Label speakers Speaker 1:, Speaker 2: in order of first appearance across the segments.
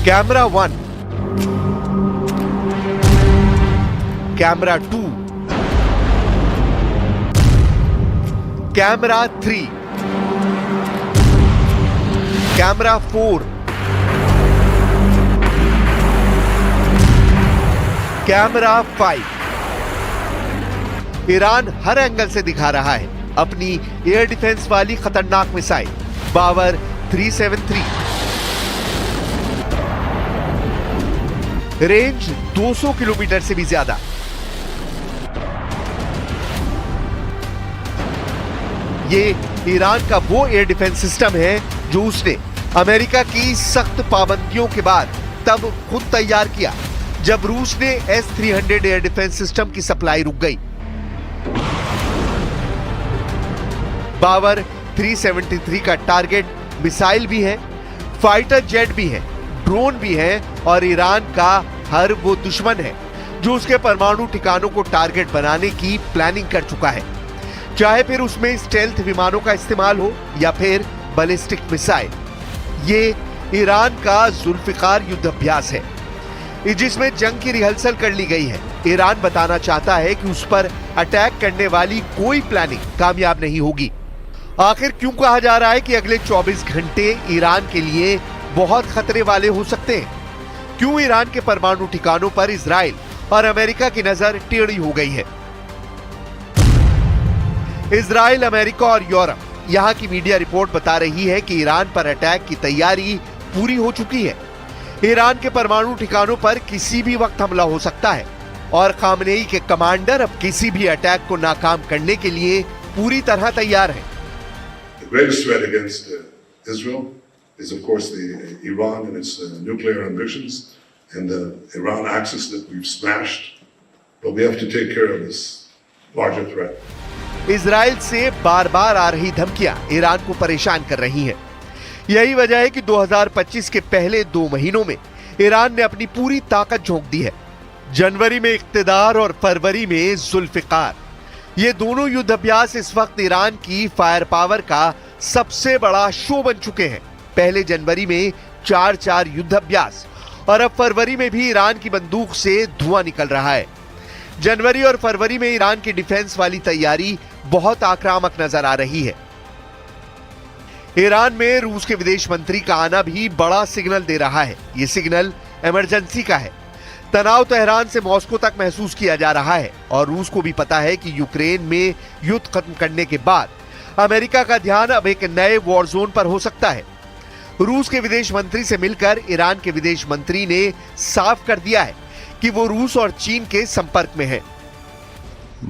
Speaker 1: Camera 1, camera 2, camera 3, camera 4, camera 5। Iran हर angle से दिखा रहा है अपनी एयर डिफेंस वाली खतरनाक मिसाइल बावर 373। रेंज 200 किलोमीटर से भी ज्यादा। ये ईरान का वो एयर डिफेंस सिस्टम है जो उसने अमेरिका की सख्त पाबंदियों के बाद तब खुद तैयार किया जब रूस ने S-300 एयर डिफेंस सिस्टम की सप्लाई रुक गई। बावर 373 का टारगेट मिसाइल भी है, फाइटर जेट भी है, ड्रोन भी है और ईरान का हर वो दुश्मन है जो उसके परमाणु ठिकानों को टारगेट बनाने की प्लानिंग कर चुका है, चाहे फिर उसमें स्टेल्थ विमानों का इस्तेमाल हो या फिर बैलिस्टिक मिसाइल। ये ईरान का जुल्फिकार युद्ध अभ्यास है जिसमें जंग की रिहर्सल कर ली गई है। ईरान बताना चाहता है कि उस पर अटैक करने वाली कोई प्लानिंग कामयाब नहीं होगी। आखिर क्यों कहा जा रहा है कि अगले 24 घंटे ईरान के लिए बहुत खतरे वाले हो सकते हैं? क्यों ईरान के परमाणु ठिकानों पर इजराइल और अमेरिका की नजर टेढ़ी हो गई है? इजराइल, अमेरिका और यूरोप, यहां की मीडिया रिपोर्ट बता रही है कि ईरान पर अटैक की तैयारी पूरी हो चुकी है। ईरान के परमाणु ठिकानों पर किसी भी वक्त हमला हो सकता है और खामनेई के कमांडर अब किसी भी अटैक को नाकाम करने के लिए पूरी तरह तैयार हैं।
Speaker 2: The greatest threat against Israel is, of course, Iran and its nuclear ambitions and the Iran axis that we've smashed. But we have to take care of this larger threat.
Speaker 1: Israel से बार-बार आ रही धमकियां Iran को परेशान कर रही हैं। यही वजह है कि 2025 के पहले 2 महीनों में ईरान ने अपनी पूरी ताकत झोंक दी है। जनवरी में इक्तिदार और फरवरी में जुल्फिकार। ये दोनों युद्ध अभ्यास इस वक्त ईरान की फायर पावर का सबसे बड़ा शो बन चुके हैं। पहले जनवरी में 4 युद्ध अभ्यास और अब फरवरी में भी ईरान की बंदूक से धुआं निकल रहा है। जनवरी और फरवरी में ईरान की डिफेंस वाली तैयारी बहुत आक्रामक नजर आ रही है। ईरान में रूस के विदेश मंत्री का आना भी बड़ा सिग्नल दे रहा है। ये सिग्नल इमरजेंसी का है। तनाव तेहरान से मॉस्को तक महसूस किया जा रहा है और रूस को भी पता है कि यूक्रेन में युद्ध खत्म करने के बाद अमेरिका का ध्यान अब एक नए वॉर जोन पर हो सकता है। रूस के विदेश मंत्री से मिलकर ईरान के विदेश मंत्री ने साफ कर दिया है कि वो रूस और चीन के संपर्क में है।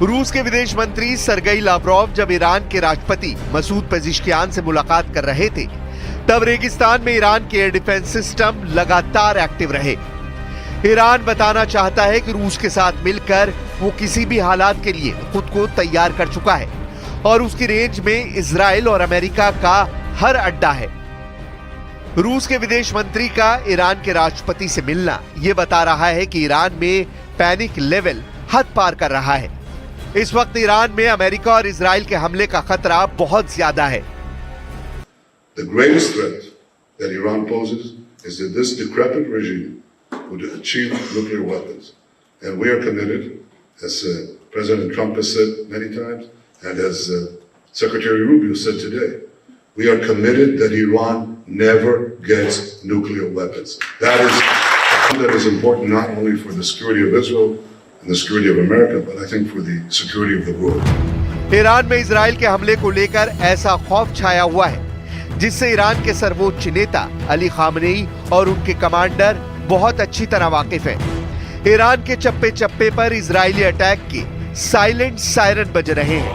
Speaker 1: रूस के विदेश मंत्री सरगई लावरोव जब ईरान के राष्ट्रपति मसूद पेजिशकियान से मुलाकात कर रहे थे तब रेगिस्तान में ईरान के एयर डिफेंस सिस्टम लगातार एक्टिव रहे। ईरान बताना चाहता है कि रूस के साथ मिलकर वो किसी भी हालात के लिए खुद को तैयार कर चुका है और उसकी रेंज में इजराइल और अमेरिका का हर अड्डा है। रूस के विदेश मंत्री का ईरान के राष्ट्रपति से मिलना ये बता रहा है कि ईरान में पैनिक लेवल हद पार कर रहा है। इस वक्त ईरान में अमेरिका और इजराइल के हमले का खतरा बहुत ज्यादा है।
Speaker 2: The greatest threat that Iran poses is that this decrepit regime would achieve nuclear weapons. And we are committed, as President Trump has said many times, and as Secretary Rubio said today, we are committed that Iran never gets nuclear weapons. That is important not only for the security of Israel and the security of America, but I think for the security of the world.
Speaker 1: Iran में Israel के हमले को लेकर ऐसा खौफ छाया हुआ है जिससे ईरान के सर्वोच्च नेता अली खामनेई और उनके कमांडर बहुत अच्छी तरह वाकिफ हैं। ईरान के चप्पे चप्पे पर इजरायली अटैक के साइलेंट सायरन बज रहे हैं।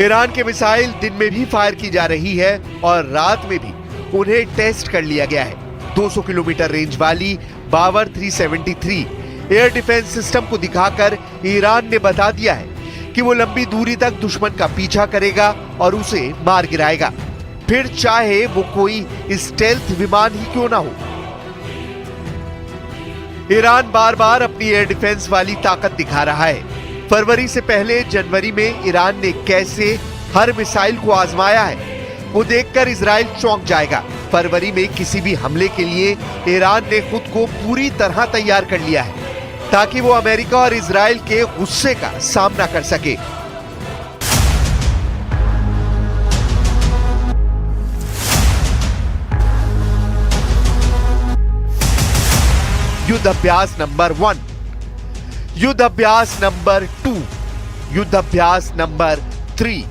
Speaker 1: ईरान के मिसाइल दिन में भी फायर की जा रही है और रात में भी उन्हें टेस्ट कर लिया गया है। 200 किलोमीटर रेंज वाली बावर 373 एयर डिफेंस सिस्टम को दिखाकर ईरान ने बता दिया है कि वो लंबी दूरी तक दुश्मन का पीछा करेगा और उसे मार गिराएगा, फिर चाहे वो कोई स्टेल्थ विमान ही क्यों ना हो। ईरान बार बार अपनी एयर डिफेंस वाली ताकत दिखा रहा है। फरवरी से पहले जनवरी में ईरान ने कैसे हर मिसाइल को आजमाया है वो देखकर इजराइल चौंक जाएगा। फरवरी में किसी भी हमले के लिए ईरान ने खुद को पूरी तरह तैयार कर लिया है ताकि वो अमेरिका और इजराइल के गुस्से का सामना कर सके। युद्ध अभ्यास नंबर 1, युद्ध अभ्यास नंबर 2, युद्ध अभ्यास नंबर 3,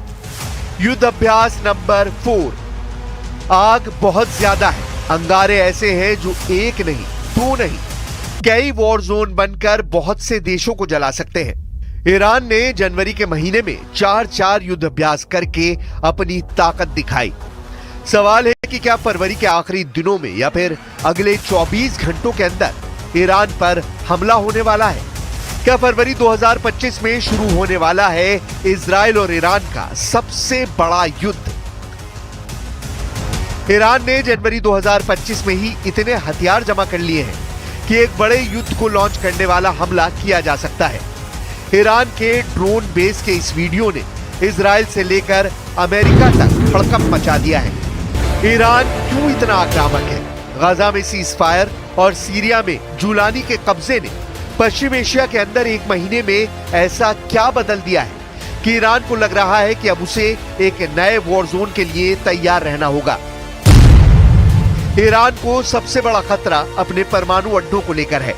Speaker 1: युद्ध अभ्यास नंबर 4। आग बहुत ज्यादा है, अंगारे ऐसे हैं जो एक नहीं, दो नहीं, कई वॉर जोन बनकर बहुत से देशों को जला सकते हैं। ईरान ने जनवरी के महीने में 4 युद्ध अभ्यास करके अपनी ताकत दिखाई। सवाल है कि क्या फरवरी के आखिरी दिनों में या फिर अगले 24 घंटों के अंदर ईरान पर हमला होने वाला है? क्या फरवरी 2025 में शुरू होने वाला है इजराइल और ईरान का सबसे बड़ा युद्ध? ईरान ने जनवरी 2025 में ही इतने हथियार जमा कर लिए हैं कि एक बड़े युद्ध को लॉन्च करने वाला हमला किया जा सकता है। ईरान के ड्रोन बेस के इस वीडियो ने इजराइल से लेकर अमेरिका तक हड़कंप मचा दिया है। ईरान क्यों इतना आक्रामक है? गाजा में सीज फायर और सीरिया में जुलानी के कब्जे ने पश्चिम एशिया के अंदर एक महीने में ऐसा क्या बदल दिया है कि ईरान को लग रहा है कि अब उसे एक नए वॉर जोन के लिए तैयार रहना होगा। ईरान को सबसे बड़ा खतरा अपने परमाणु अड्डों को लेकर है।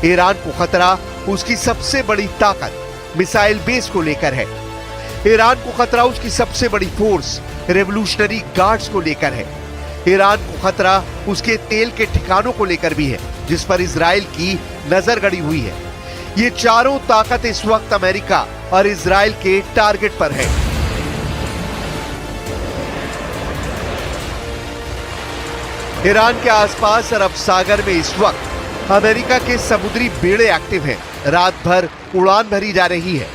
Speaker 1: ईरान को खतरा उसकी सबसे बड़ी ताकत मिसाइल बेस को लेकर है। ईरान को खतरा उसकी सबसे बड़ी फोर्स रेवोल्यूशनरी गार्ड्स को लेकर है। ईरान को खतरा उसके तेल के ठिकानों को लेकर भी है जिस पर इजराइल की नजर गड़ी हुई है। ये चारों ताकत इस वक्त अमेरिका और इजराइल के टारगेट पर है। ईरान के आसपास अरब सागर में इस वक्त अमेरिका के समुद्री बेड़े एक्टिव हैं। रात भर उड़ान भरी जा रही है।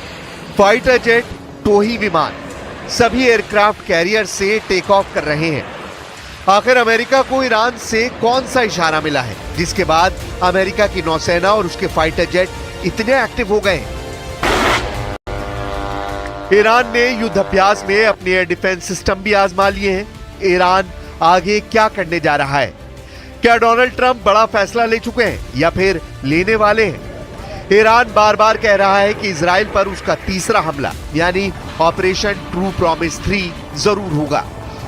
Speaker 1: फाइटर जेट, टोही विमान सभी एयरक्राफ्ट कैरियर से टेक ऑफ कर रहे हैं। आखिर अमेरिका को ईरान से कौन सा इशारा मिला है जिसके बाद अमेरिका की नौसेना और उसके फाइटर जेट इतने एक्टिव हो गए? ईरान ने युद्ध अभ्यास में अपने एयर डिफेंस सिस्टम भी आजमा लिए हैं। ईरान आगे क्या करने जा रहा है? क्या डोनाल्ड ट्रंप बड़ा फैसला ले चुके हैं या फिर लेने वाले हैं? ईरान बार बार कह रहा है कि इजराइल पर उसका तीसरा हमला यानी ऑपरेशन ट्रू प्रॉमिस 3 जरूर होगा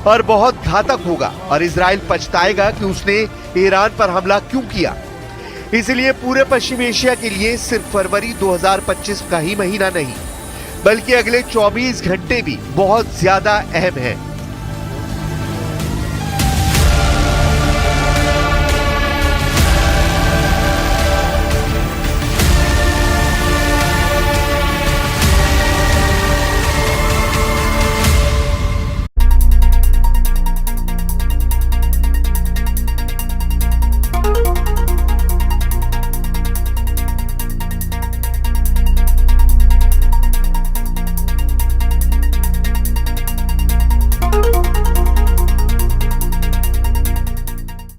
Speaker 1: और बहुत घातक होगा और इजराइल पछताएगा कि उसने ईरान पर हमला क्यों किया। इसलिए पूरे पश्चिम एशिया के लिए सिर्फ फरवरी 2025 का ही महीना नहीं बल्कि अगले 24 घंटे भी बहुत ज्यादा अहम है।